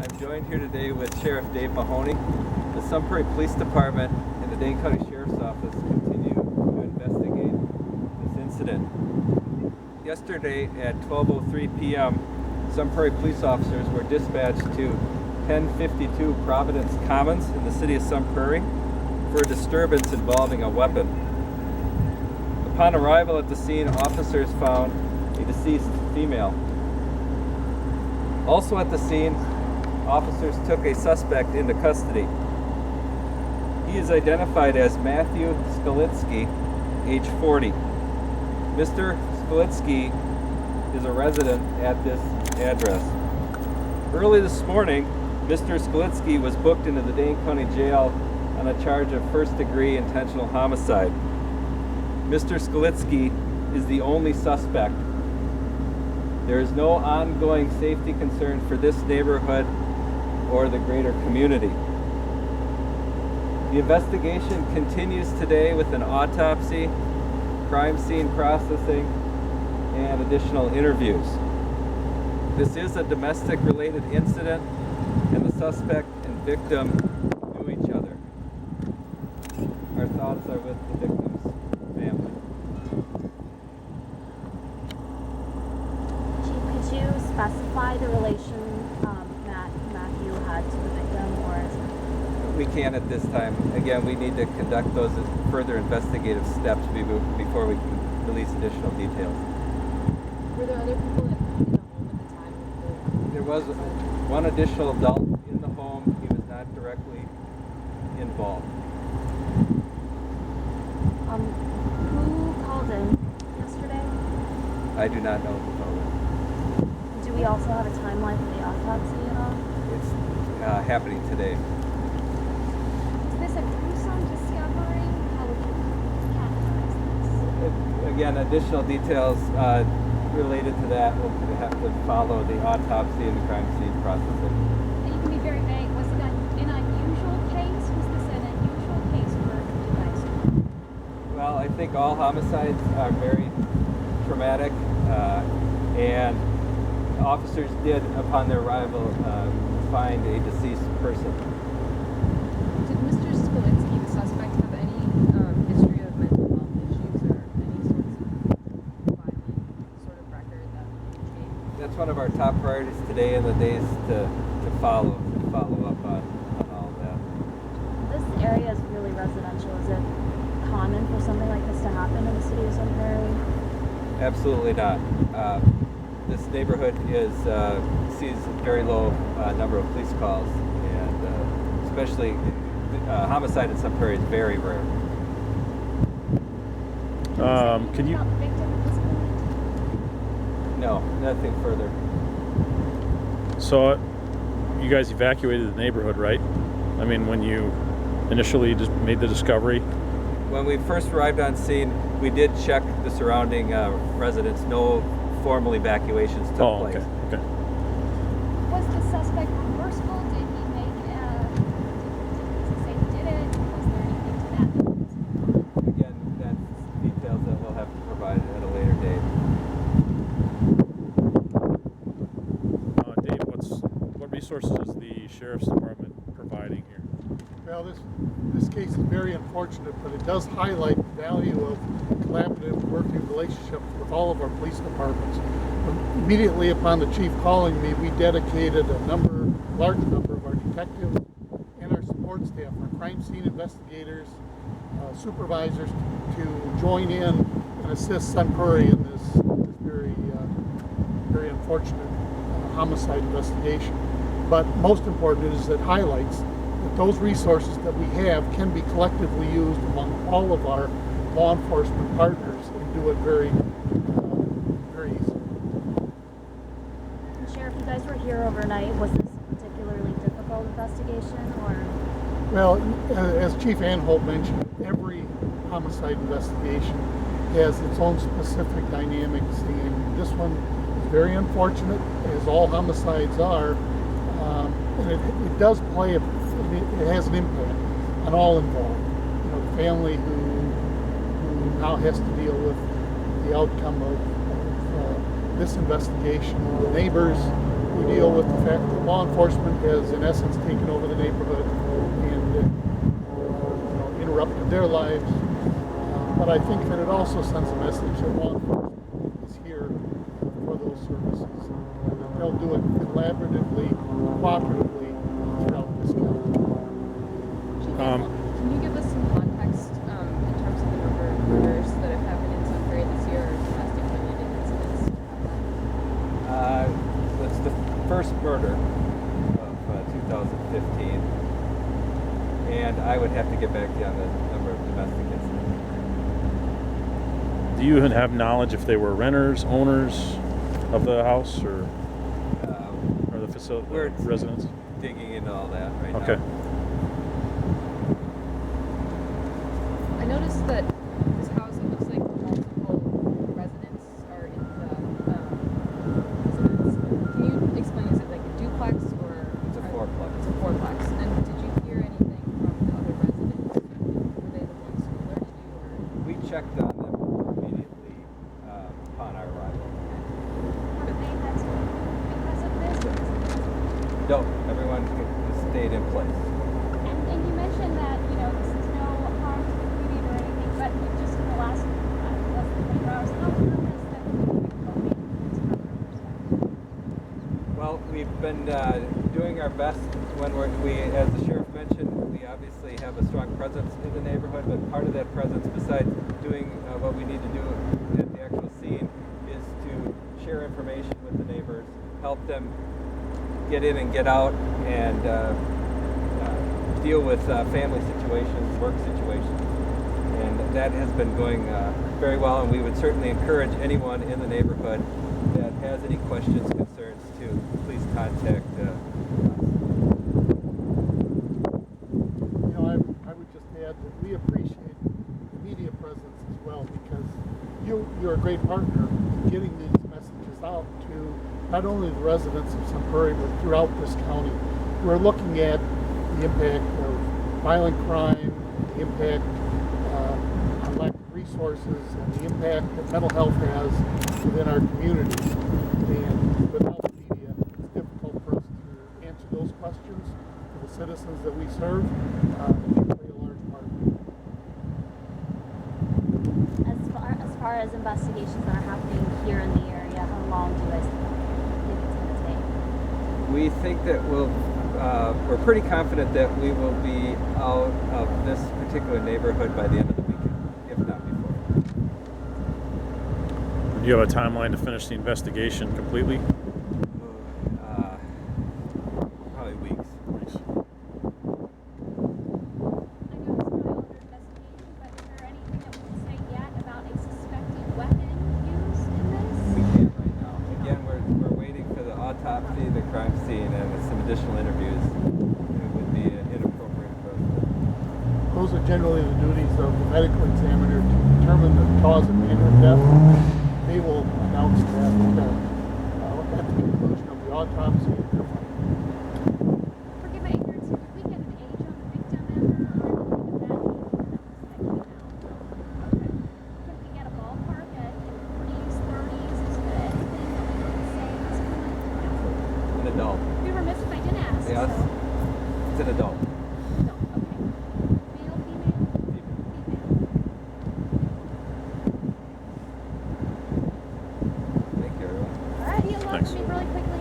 I'm joined here today with Sheriff Dave Mahoney. The Sun Prairie Police Department and the Dane County Sheriff's Office continue to investigate this incident. Yesterday at 12:03 p.m., Sun Prairie police officers were dispatched to 1052 Providence Commons in the city of Sun Prairie for a disturbance involving a weapon. Upon arrival at the scene, officers found a deceased female. Also at the scene, officers took a suspect into custody. He is identified as Matthew Skalitzky, age 40. Mr. Skalitzky is a resident at this address. Early this morning, Mr. Skalitzky was booked into the Dane County Jail on a charge of first-degree intentional homicide. Mr. Skalitzky is the only suspect. There is no ongoing safety concern for this neighborhood or the greater community. The investigation continues today with an autopsy, crime scene processing, and additional interviews. This is a domestic-related incident, and the suspect and victim knew each other. Our thoughts are with the victim's family. Chief, could you specify the relation Matthew had to the victim, or is it? We can't at this time. Again, we need to conduct those further investigative steps before we can release additional details. Were there other people in the home at the time? There was one additional adult in the home. He was not directly involved. Who called in yesterday? I do not know who told it. Do we also have a timeline for the autopsy at all? It's happening today. Is this a gruesome discovery? How would you categorize this? Again, additional details related to that will have to follow the autopsy and the crime scene processing. And you can be very vague. Was it an unusual case? Was this an unusual case for you guys? Well, I think all homicides are very traumatic, and officers did, upon their arrival, find a deceased person. Did Mr. Skalitzky, the suspect, have any history of mental health issues or any sorts of violent sort of record that came? That's one of our top priorities today and the days to follow up on all of that. This area is really residential. Is it common for something like this to happen in the city of Sun Prairie? Absolutely not. This neighborhood sees a very low number of police calls, and especially homicide in Sun Prairie is very rare. Can you? About the victim at this point? No, nothing further. So, you guys evacuated the neighborhood, right? I mean, when you initially just made the discovery? When we first arrived on scene, we did check the surrounding residents. No formal evacuations took place. Okay. Was the suspect remorseful? Did he make? Did he say he did it? Was there anything to that? Again, that's details that we'll have to provide at a later date. Dave, what resources is the Sheriff's Department providing here? Well, this case is very unfortunate, but it does highlight the value of collaborative working relationships with all of our police departments. Immediately upon the chief calling me, we dedicated a large number of our detectives and our support staff, our crime scene investigators, supervisors, to join in and assist Sun Prairie in this very unfortunate homicide investigation. But most important is it highlights that those resources that we have can be collectively used among all of our law enforcement partners and do it very easily. And Sheriff, you guys were here overnight. Was this a particularly difficult investigation, or? Well, as Chief Anhalt mentioned, every homicide investigation has its own specific dynamics, and this one is very unfortunate, as all homicides are, and it does play, it has an impact on all involved. You know, the family who now has to deal with the outcome of this investigation, the neighbors, We deal with the fact that law enforcement has, in essence, taken over the neighborhood and interrupted their lives. But I think that it also sends a message that law enforcement is here for those services, and that they'll do it collaboratively, cooperatively throughout this county. Can you give us some context in terms of the number of murders that have happened in Sun Prairie this year, or domestic-related incidents? It's the first murder of 2015, and I would have to get back to you on the number of domestic incidents. Do you have knowledge if they were renters, owners of the house, or the facility, We're residents? digging into all that right Okay. now. I noticed that this house, it looks like multiple residents are in the residence. Can you explain, is it like a duplex or? It's a fourplex. It's a fourplex. And did you hear anything from the other residents? Were they the ones who alerted you, or? We checked on them immediately upon our arrival. Have they had to move because of this? Or is it because of No, everyone stayed in place. And you mentioned that, this is no harm to the community or anything, but just in the last less than 24 hours, how has the community coping from a perspective? Well, we've been doing our best when we, as the sheriff mentioned, we obviously have a strong presence in the neighborhood, but part of that presence, besides doing what we need to do at the actual scene, is to share information with the neighbors, help them get in and get out, and deal with family situations, work situations. And that has been going very well, and we would certainly encourage anyone in the neighborhood that has any questions, concerns, to please contact us. I would just add that we appreciate the media presence as well, because you're a great partner in getting these messages out to not only the residents of Sun Prairie, but throughout this county. We're looking at the impact of violent crime, the impact on lack of resources, and the impact that mental health has within our community. And without the media, it's difficult for us to answer those questions for the citizens that we serve. They play a large part. As far as investigations that are happening here in the area, how long do you guys think it's going to take? We think that we're pretty confident that we will be out of this particular neighborhood by the end of the weekend, if not before. Do you have a timeline to finish the investigation completely? Probably weeks. Weeks. I know it's not under investigation, but is there anything that we can say yet about a suspected weapon used in this? We can't right now. Again, we're waiting for the autopsy, the crime scene, and some additional interviews. It would be inappropriate for us to. Those are generally the duties of the medical examiner to determine the cause and manner of death. They will announce that at the conclusion of the autopsy. Forgive my ignorance, did we get an age on the victim ever, or anything of that nature that came out? Okay. Could we get a ballpark at 40s, 30s? Is there anything that we can say at this point? An adult. Be remiss if I didn't ask. Yes. So. It's an adult. No, okay. Male, female? Female. Thank you, everyone. All right, he unlocked Thanks. me really quickly.